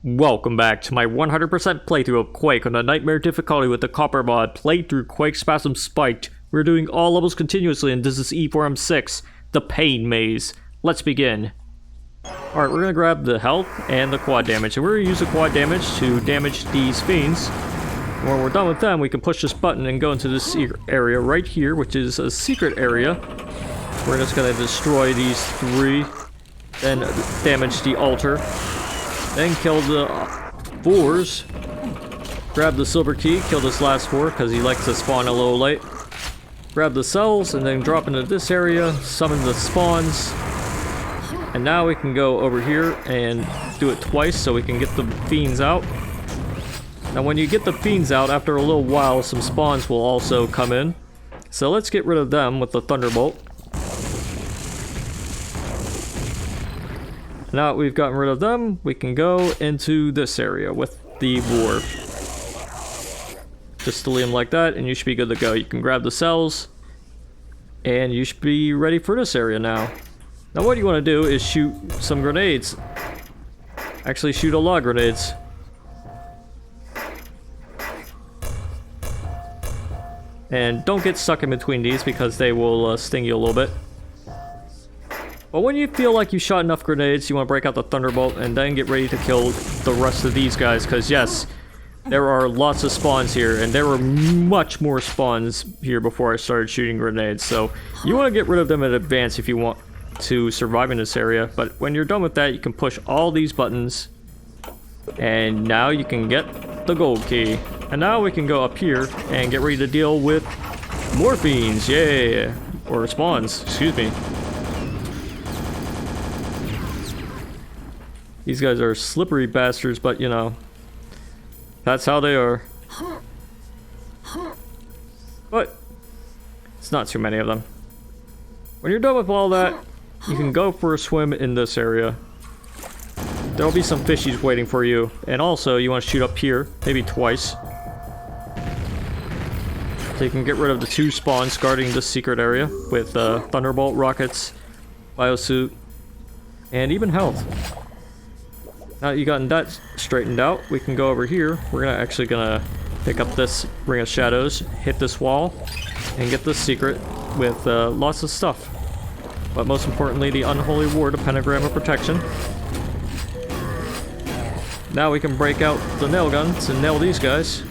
Welcome back to my 100% playthrough of Quake on the Nightmare difficulty with the Copper mod, played through Quakespasm-Spiked. We're doing all levels continuously and this is E4M6, the Pain Maze. Let's begin. Alright, we're gonna grab the health and the quad damage, and we're gonna use the quad damage to damage these fiends. And when we're done with them, we can push this button and go into this area right here, which is a secret area. We're just gonna destroy these three, then damage the altar. Then kill the boars, grab the silver key, kill this last boar because he likes to spawn a little late. Grab the cells and then drop into this area, summon the spawns. And now we can go over here and do it twice so we can get the fiends out. Now when you get the fiends out, after a little while some spawns will also come in. So let's get rid of them with the thunderbolt. Now that we've gotten rid of them, we can go into this area with the boar. Just delete them like that, and you should be good to go. You can grab the cells, and you should be ready for this area now. Now what you want to do is shoot some grenades. Actually shoot a lot of grenades. And don't get stuck in between these because they will sting you a little bit. But when you feel like you shot enough grenades, you want to break out the Thunderbolt and then get ready to kill the rest of these guys. Because yes, there are lots of spawns here, and there were much more spawns here before I started shooting grenades. So you want to get rid of them in advance if you want to survive in this area. But when you're done with that, you can push all these buttons. And now you can get the gold key. And now we can go up here and get ready to deal with more fiends. Yeah, or spawns, excuse me. These guys are slippery bastards, but you know, that's how they are. But it's not too many of them. When you're done with all that, you can go for a swim in this area. There'll be some fishies waiting for you, and also you want to shoot up here, maybe twice. So you can get rid of the two spawns guarding this secret area with Thunderbolt, rockets, biosuit, and even health. Now that you've gotten that straightened out, we can go over here. We're actually gonna pick up this Ring of Shadows, hit this wall, and get this secret with lots of stuff. But most importantly, the Unholy Ward, a Pentagram of Protection. Now we can break out the nail guns and nail these guys.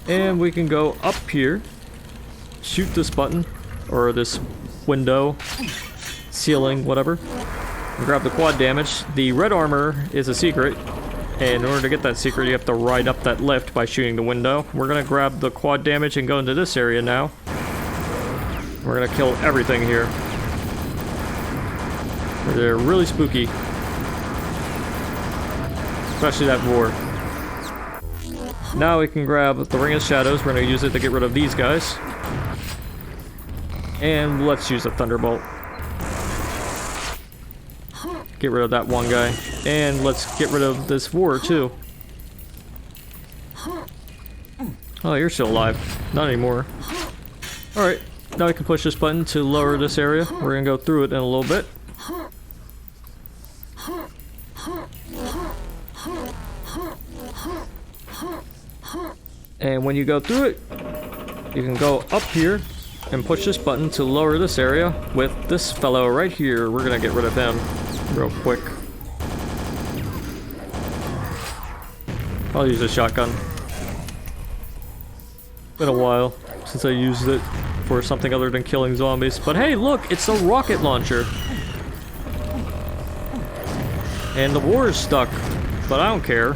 And we can go up here, shoot this button, or this window, ceiling, whatever, and grab the quad damage. The red armor is a secret, and in order to get that secret you have to ride up that lift by shooting the window. We're gonna grab the quad damage and go into this area now. We're gonna kill everything here. They're really spooky, especially that boar. Now we can grab the Ring of Shadows. We're gonna use it to get rid of these guys, and let's use a Thunderbolt. Get rid of that one guy. And let's get rid of this boar too. Oh, you're still alive. Not anymore. Alright, now we can push this button to lower this area. We're gonna go through it in a little bit. And when you go through it, you can go up here and push this button to lower this area with this fellow right here. We're gonna get rid of him real quick. I'll use a shotgun. Been a while since I used it for something other than killing zombies. But hey, look, it's a rocket launcher. And the war is stuck, but I don't care.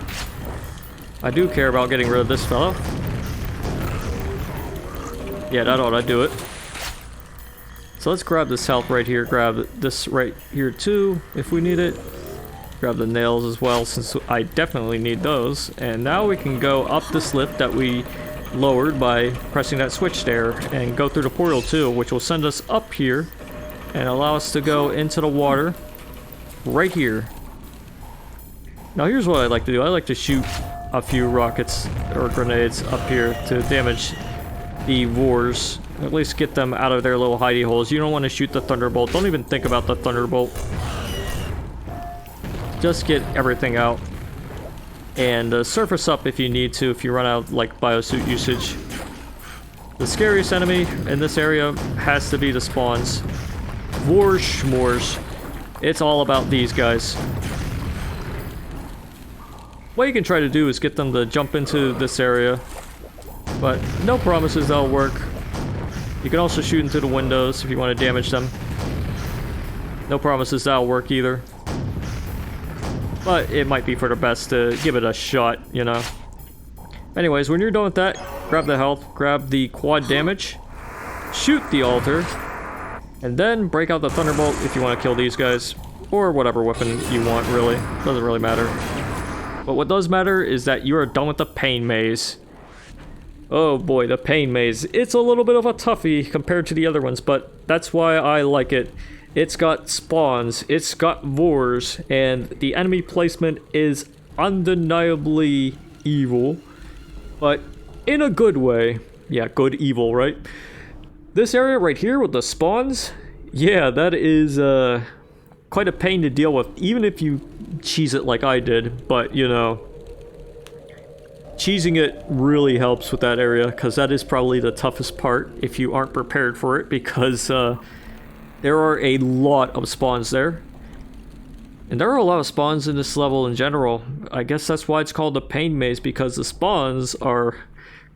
I do care about getting rid of this fellow. Yeah, that ought to do it. So let's grab this health right here, grab this right here too, if we need it. Grab the nails as well, since I definitely need those. And now we can go up this lift that we lowered by pressing that switch there, and go through the portal too, which will send us up here and allow us to go into the water right here. Now here's what I like to do. I like to shoot a few rockets or grenades up here to damage the boars At least get them out of their little hidey holes. You don't want to shoot the Thunderbolt. Don't even think about the Thunderbolt. Just get everything out. And surface up if you need to, if you run out, like, biosuit usage. The scariest enemy in this area has to be the spawns. War schmores. It's all about these guys. What you can try to do is get them to jump into this area. But no promises that'll work. You can also shoot into the windows if you want to damage them. No promises that'll work either. But it might be for the best to give it a shot, you know. Anyways, when you're done with that, grab the health, grab the quad damage, shoot the altar, and then break out the Thunderbolt if you want to kill these guys. Or whatever weapon you want, really. Doesn't really matter. But what does matter is that you are done with the pain maze. Oh boy, the pain maze. It's a little bit of a toughie compared to the other ones, but that's why I like it. It's got spawns, it's got Vors, and the enemy placement is undeniably evil. But in a good way. Yeah, good evil, right? This area right here with the spawns, yeah, that is quite a pain to deal with, even if you cheese it like I did. But, you know, cheesing it really helps with that area, because that is probably the toughest part if you aren't prepared for it, because there are a lot of spawns there. And there are a lot of spawns in this level in general. I guess that's why it's called the pain maze, because the spawns are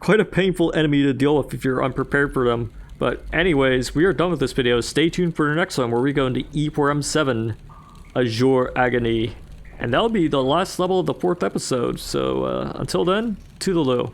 quite a painful enemy to deal with if you're unprepared for them. But anyways, we are done with this video. Stay tuned for the next one where we go into E4M6, Azure Agony. And that'll be the last level of the 4th episode. So until then, toodaloo.